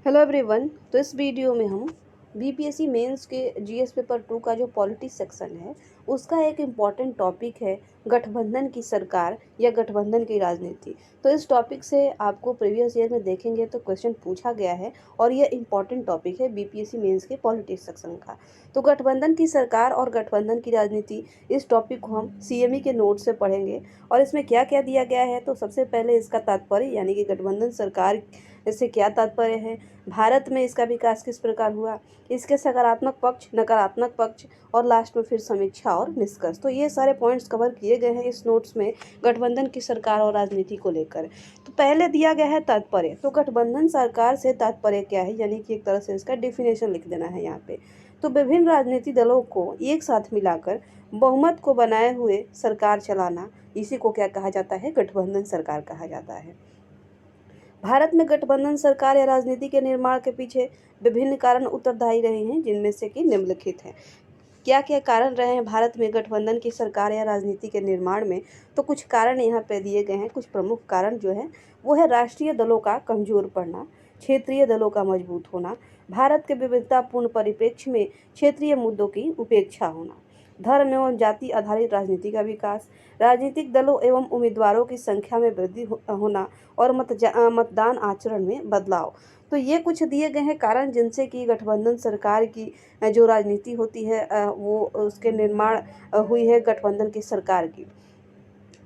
Hello everyone. तो इस video में हम बीपीएससी मेंस के जीएस पेपर 2 का जो पॉलिटी सेक्शन है उसका एक इम्पॉर्टेंट टॉपिक है गठबंधन की सरकार या गठबंधन की राजनीति। तो इस टॉपिक से आपको प्रीवियस ईयर में देखेंगे तो क्वेश्चन पूछा गया है और यह इम्पॉर्टेंट टॉपिक है बीपीएससी मेंस के पॉलिटी सेक्शन का। तो गठबंधन की सरकार और गठबंधन की राजनीति, इस टॉपिक को हम सीएमई के नोट से पढ़ेंगे और इसमें क्या क्या दिया गया है। तो सबसे पहले इसका तात्पर्य यानी कि गठबंधन सरकार इससे क्या तात्पर्य है, भारत में इसका विकास किस प्रकार हुआ, इसके सकारात्मक पक्ष, नकारात्मक पक्ष और लास्ट में फिर समीक्षा और निष्कर्ष। तो ये सारे पॉइंट्स कवर किए गए हैं इस नोट्स में गठबंधन की सरकार और राजनीति को लेकर। तो पहले दिया गया है तात्पर्य। तो गठबंधन सरकार से तात्पर्य क्या है, यानी कि एक तरह से इसका डेफिनेशन लिख देना है यहाँ पे। तो विभिन्न राजनीतिक दलों को एक साथ मिलाकर बहुमत को बनाए हुए सरकार चलाना, इसी को क्या कहा जाता है, गठबंधन सरकार कहा जाता है। भारत में गठबंधन सरकार या राजनीति के निर्माण के पीछे विभिन्न कारण उत्तरदायी रहे हैं, जिनमें से कि निम्नलिखित हैं। क्या क्या कारण रहे हैं भारत में गठबंधन की सरकार या राजनीति के निर्माण में? तो कुछ कारण यहाँ पे दिए गए हैं। कुछ प्रमुख कारण जो है वो है राष्ट्रीय दलों का कमजोर पड़ना, क्षेत्रीय दलों का मजबूत होना, भारत के विविधतापूर्ण परिप्रेक्ष्य में क्षेत्रीय मुद्दों की उपेक्षा होना, धर्म एवं जाति आधारित राजनीति का विकास, राजनीतिक दलों एवं उम्मीदवारों की संख्या में वृद्धि होना और मतदान आचरण में बदलाव। तो ये कुछ दिए गए हैं कारण जिनसे कि गठबंधन सरकार की जो राजनीति होती है वो उसके निर्माण हुई है गठबंधन की सरकार की।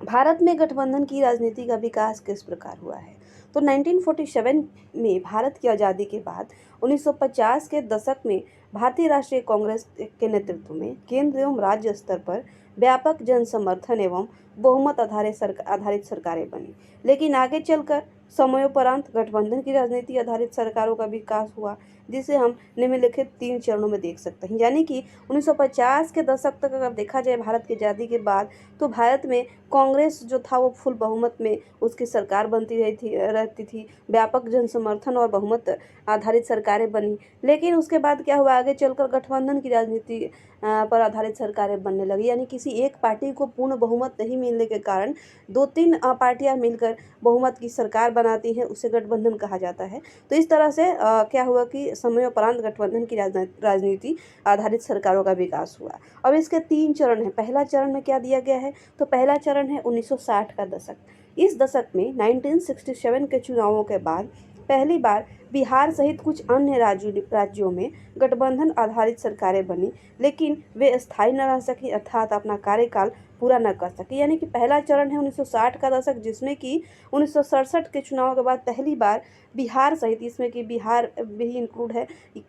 भारत में गठबंधन की राजनीति का विकास किस प्रकार हुआ है? तो 1947 में भारत की आज़ादी के बाद 1950 के दशक में भारतीय राष्ट्रीय कांग्रेस के नेतृत्व में केंद्र एवं राज्य स्तर पर व्यापक जन समर्थन एवं बहुमत आधारित सरकारें बनी। लेकिन आगे चलकर समयोपरांत गठबंधन की राजनीति आधारित सरकारों का विकास हुआ, जिसे हम निम्नलिखित 3 चरणों में देख सकते हैं। यानी कि 1950 के दशक तक अगर देखा जाए भारत की आज़ादी के बाद, तो भारत में कांग्रेस जो था वो फुल बहुमत में उसकी सरकार बनती रहती थी, व्यापक जन समर्थन और बहुमत आधारित सरकारें बनी। लेकिन उसके बाद क्या हुआ, आगे चलकर गठबंधन की राजनीति पर आधारित सरकारें बनने लगी। यानी किसी एक पार्टी को पूर्ण बहुमत नहीं मिलने के कारण 2-3 पार्टियां मिलकर बहुमत की सरकार बनाती हैं, उसे गठबंधन कहा जाता है। तो इस तरह से क्या हुआ कि समयोपरांत गठबंधन की राजनीति आधारित सरकारों का विकास हुआ। अब इसके 3 चरण हैं। पहला चरण में क्या दिया गया है, तो पहला चरण है 1960 का दशक। इस दशक में 1967 के चुनावों के बाद पहली बार बिहार सहित कुछ अन्य राज्यों में गठबंधन आधारित सरकारें बनी, लेकिन वे स्थायी न रह सकी, अर्थात अपना कार्यकाल पूरा न कर सकी। यानी कि पहला चरण है 1960 का दशक, जिसमें कि 1967 के चुनाव के बाद पहली बार बिहार सहित, इसमें कि बिहार भी इंक्लूड है,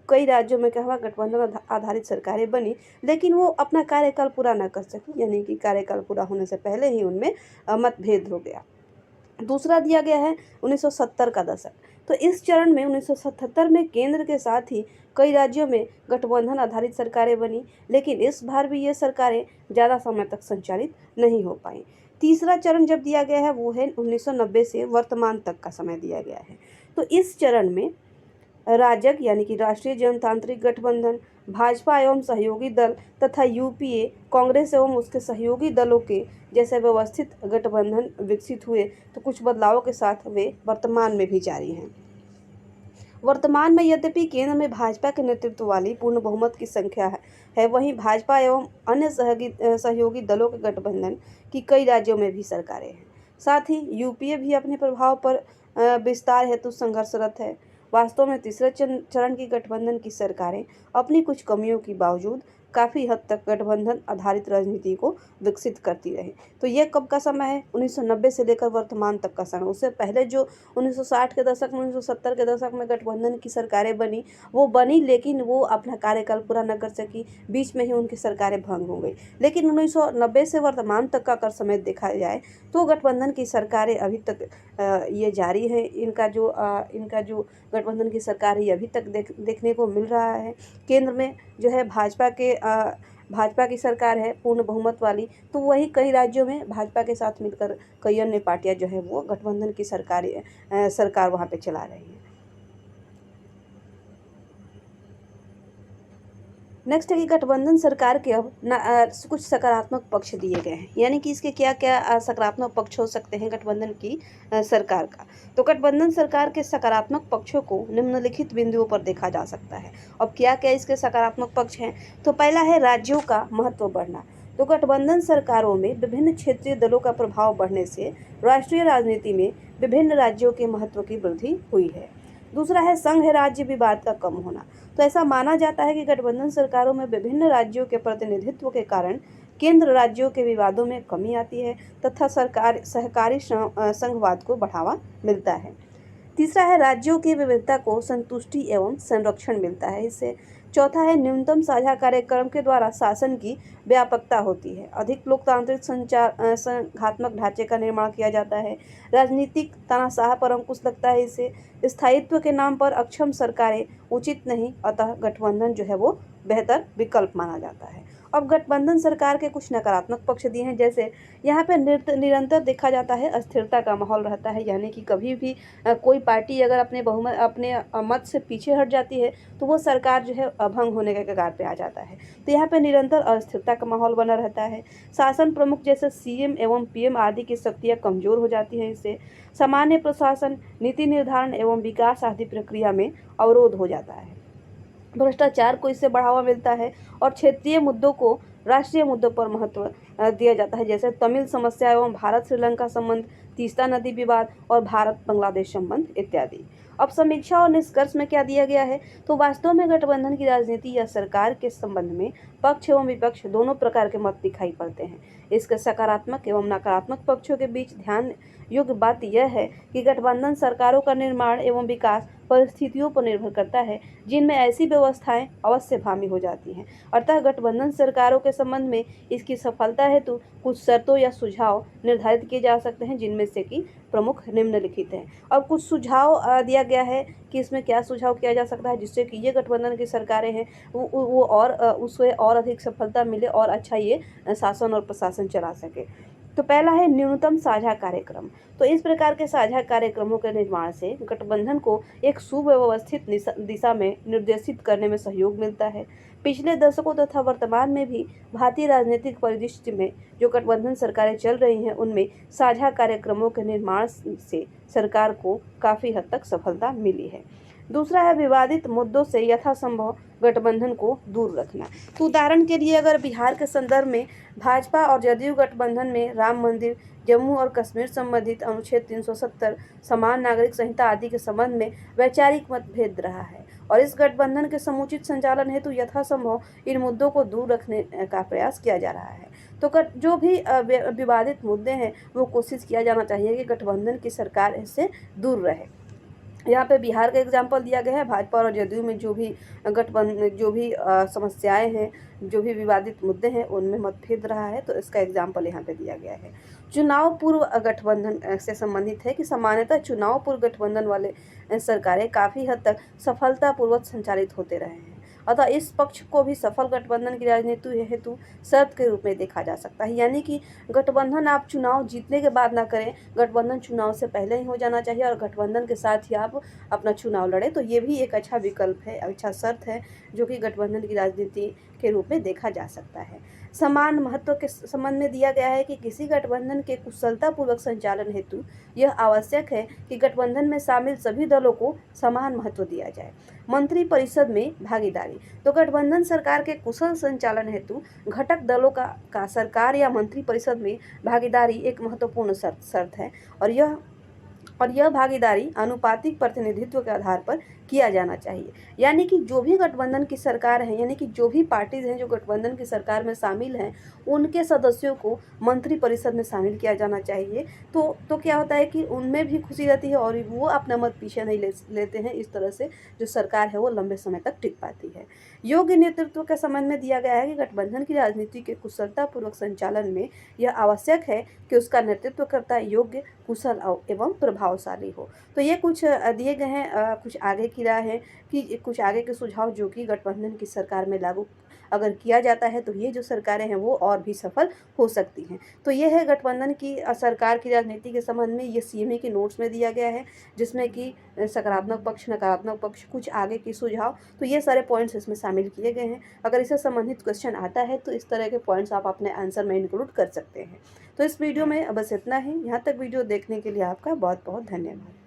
कई राज्यों में क्या हुआ, गठबंधन आधारित सरकारें बनी, लेकिन वो अपना कार्यकाल पूरा न कर सकी। यानी कि कार्यकाल पूरा होने से पहले ही उनमें मतभेद हो गया। दूसरा दिया गया है 1970 का दशक। तो इस चरण में 1977 में केंद्र के साथ ही कई राज्यों में गठबंधन आधारित सरकारें बनी, लेकिन इस बार भी ये सरकारें ज़्यादा समय तक संचालित नहीं हो पाई। तीसरा चरण जब दिया गया है वो है 1990 से वर्तमान तक का समय दिया गया है। तो इस चरण में राजग यानी कि राष्ट्रीय जनतांत्रिक गठबंधन, भाजपा एवं सहयोगी दल तथा यूपीए, कांग्रेस एवं उसके सहयोगी दलों के जैसे व्यवस्थित गठबंधन विकसित हुए। तो कुछ बदलावों के साथ वे वर्तमान में भी जारी हैं। वर्तमान में यद्यपि केंद्र में भाजपा के नेतृत्व वाली पूर्ण बहुमत की संख्या है, वहीं भाजपा एवं अन्य सहयोगी दलों के गठबंधन की कई राज्यों में भी सरकारें हैं। साथ ही यूपीए भी अपने प्रभाव पर विस्तार हेतु संघर्षरत है। वास्तव में तीसरे चरण की गठबंधन की सरकारें अपनी कुछ कमियों के बावजूद काफ़ी हद तक गठबंधन आधारित राजनीति को विकसित करती रही। तो ये कब का समय है, 1990 से लेकर वर्तमान तक का समय। उससे पहले जो 1960 के दशक में, 1970 के दशक में गठबंधन की सरकारें बनी, वो बनी लेकिन वो अपना कार्यकाल पूरा न कर सकी, बीच में ही उनकी सरकारें भंग हो गई। लेकिन 1990 से वर्तमान तक का अगर समय देखा जाए तो गठबंधन की सरकारें अभी तक ये जारी है। इनका जो गठबंधन की सरकार है ये अभी तक देखने को मिल रहा है। केंद्र में जो है भाजपा की सरकार है पूर्ण बहुमत वाली, तो वही कई राज्यों में भाजपा के साथ मिलकर कई अन्य पार्टियां जो है वो गठबंधन की सरकार वहाँ पे चला रही है। नेक्स्ट है कि गठबंधन सरकार के अब कुछ सकारात्मक पक्ष दिए गए हैं, यानी कि इसके क्या क्या सकारात्मक पक्ष हो सकते हैं गठबंधन की सरकार का। तो गठबंधन सरकार के सकारात्मक पक्षों को निम्नलिखित बिंदुओं पर देखा जा सकता है। अब क्या क्या इसके सकारात्मक पक्ष हैं, तो पहला है राज्यों का महत्व बढ़ना। तो गठबंधन सरकारों में विभिन्न क्षेत्रीय दलों का प्रभाव बढ़ने से राष्ट्रीय राजनीति में विभिन्न राज्यों के महत्व की वृद्धि हुई है। दूसरा है संघ राज्य विवाद का कम होना। तो ऐसा माना जाता है कि गठबंधन सरकारों में विभिन्न राज्यों के प्रतिनिधित्व के कारण केंद्र राज्यों के विवादों में कमी आती है तथा सरकार सहकारी संघवाद को बढ़ावा मिलता है। तीसरा है राज्यों की विविधता को संतुष्टि एवं संरक्षण मिलता है इससे। चौथा है न्यूनतम साझा कार्यक्रम के द्वारा शासन की व्यापकता होती है। अधिक लोकतांत्रिक संघात्मक ढांचे का निर्माण किया जाता है। राजनीतिक तानाशाह पर अंकुश लगता है इससे। स्थायित्व के नाम पर अक्षम सरकारें उचित नहीं, अतः गठबंधन जो है वो बेहतर विकल्प माना जाता है। अब गठबंधन सरकार के कुछ नकारात्मक पक्ष दिए हैं, जैसे यहाँ पे निरंतर देखा जाता है अस्थिरता का माहौल रहता है, यानी कि कभी भी कोई पार्टी अगर अपने मत से पीछे हट जाती है तो वो सरकार जो है अभंग होने के कगार पे आ जाता है। तो यहाँ पे निरंतर अस्थिरता का माहौल बना रहता है। शासन प्रमुख जैसे सीएम एवं पीएम आदि की शक्तियाँ कमजोर हो जाती हैं इससे। सामान्य प्रशासन, नीति निर्धारण एवं विकास आदि प्रक्रिया में अवरोध हो जाता है। भ्रष्टाचार को इससे बढ़ावा मिलता है और क्षेत्रीय मुद्दों को राष्ट्रीय मुद्दों पर महत्व दिया जाता है, जैसे तमिल समस्या एवं भारत श्रीलंका संबंध, तीस्ता नदी विवाद और भारत बांग्लादेश संबंध इत्यादि। अब समीक्षा और निष्कर्ष में क्या दिया गया है, तो वास्तव में गठबंधन की राजनीति या सरकार के संबंध में पक्ष एवं विपक्ष दोनों प्रकार के मत दिखाई पड़ते हैं। इसके सकारात्मक एवं नकारात्मक पक्षों के बीच ध्यान योग्य बात यह है कि गठबंधन सरकारों का निर्माण एवं विकास परिस्थितियों पर निर्भर करता है जिनमें ऐसी व्यवस्थाएं अवश्य भामी हो जाती हैं। अतः गठबंधन सरकारों के संबंध में इसकी सफलता हेतु कुछ शर्तों या सुझाव निर्धारित किए जा सकते हैं, जिनमें से कि प्रमुख निम्नलिखित हैं। अब कुछ सुझाव दिया गया है कि इसमें क्या सुझाव किया जा सकता है जिससे कि ये गठबंधन की सरकारें हैं वो और उससे और अधिक सफलता मिले और अच्छा ये शासन और प्रशासन चला सके। तो पहला है न्यूनतम साझा कार्यक्रम। तो इस प्रकार के साझा कार्यक्रमों के निर्माण से गठबंधन को एक सुव्यवस्थित दिशा में निर्देशित करने में सहयोग मिलता है। पिछले दशकों तथा वर्तमान में भी भारतीय राजनीतिक परिदृश्य में जो गठबंधन सरकारें चल रही हैं उनमें साझा कार्यक्रमों के निर्माण से सरकार को काफ़ी हद तक सफलता मिली है। दूसरा है विवादित मुद्दों से यथासंभव गठबंधन को दूर रखना। तो उदाहरण के लिए अगर बिहार के संदर्भ में भाजपा और जदयू गठबंधन में राम मंदिर, जम्मू और कश्मीर संबंधित अनुच्छेद 370, समान नागरिक संहिता आदि के संबंध में वैचारिक मतभेद रहा है और इस गठबंधन के समुचित संचालन हेतु यथासंभव इन मुद्दों को दूर रखने का प्रयास किया जा रहा है। तो जो भी विवादित मुद्दे हैं वो कोशिश किया जाना चाहिए कि गठबंधन की सरकार इससे दूर रहे। यहाँ पे बिहार का एग्जाम्पल दिया गया है। भाजपा और जदयू में जो भी समस्याएं हैं, जो भी विवादित मुद्दे हैं उनमें मतभेद रहा है, तो इसका एग्जाम्पल यहाँ पे दिया गया है। चुनाव पूर्व गठबंधन से संबंधित है कि सामान्यतः चुनाव पूर्व गठबंधन वाले सरकारें काफ़ी हद तक सफलतापूर्वक संचालित होते रहे हैं। अतः इस पक्ष को भी सफल गठबंधन की राजनीति हेतु शर्त के रूप में देखा जा सकता है, यानी कि गठबंधन आप चुनाव जीतने के बाद ना करें, गठबंधन चुनाव से पहले ही हो जाना चाहिए और गठबंधन के साथ ही आप अपना चुनाव लड़ें। तो ये भी एक अच्छा विकल्प है, अच्छा शर्त है जो कि गठबंधन की राजनीति के रूप में देखा जा सकता है। समान महत्व के संबंध में दिया गया है कि किसी गठबंधन के कुशलतापूर्वक संचालन हेतु यह आवश्यक है कि गठबंधन में शामिल सभी दलों को समान महत्व दिया जाए। मंत्री परिषद में भागीदारी। तो गठबंधन सरकार के कुशल संचालन हेतु घटक दलों का सरकार या मंत्री परिषद में भागीदारी एक महत्वपूर्ण शर्त है और यह भागीदारी अनुपातिक प्रतिनिधित्व के आधार पर किया जाना चाहिए। यानी कि जो भी गठबंधन की सरकार है, यानी कि जो भी पार्टीज हैं जो गठबंधन की सरकार में शामिल हैं, उनके सदस्यों को मंत्री परिषद में शामिल किया जाना चाहिए। तो क्या होता है कि उनमें भी खुशी रहती है और वो अपना मत पीछे नहीं लेते हैं। इस तरह से जो सरकार है वो लंबे समय तक टिक पाती है। योग्य नेतृत्व के संबंध में दिया गया है कि गठबंधन की राजनीति के कुशलतापूर्वक संचालन में यह आवश्यक है कि उसका नेतृत्वकर्ता योग्य, कुशल एवं प्रभावशाली हो। तो ये कुछ दिए गए हैं, कुछ आगे की राय है कि कुछ आगे के सुझाव जो कि गठबंधन की सरकार में लागू अगर किया जाता है तो ये जो सरकारें हैं वो और भी सफल हो सकती हैं। तो ये है गठबंधन की सरकार की राजनीति के संबंध में, ये सीएमए के नोट्स में दिया गया है, जिसमें कि सकारात्मक पक्ष, नकारात्मक पक्ष, कुछ आगे के सुझाव, तो ये सारे पॉइंट्स इसमें शामिल किए गए हैं। अगर इससे संबंधित क्वेश्चन आता है तो इस तरह के पॉइंट्स आप अपने आंसर में इंक्लूड कर सकते हैं। तो इस वीडियो में बस इतना ही। यहाँ तक वीडियो देखने के लिए आपका बहुत बहुत धन्यवाद।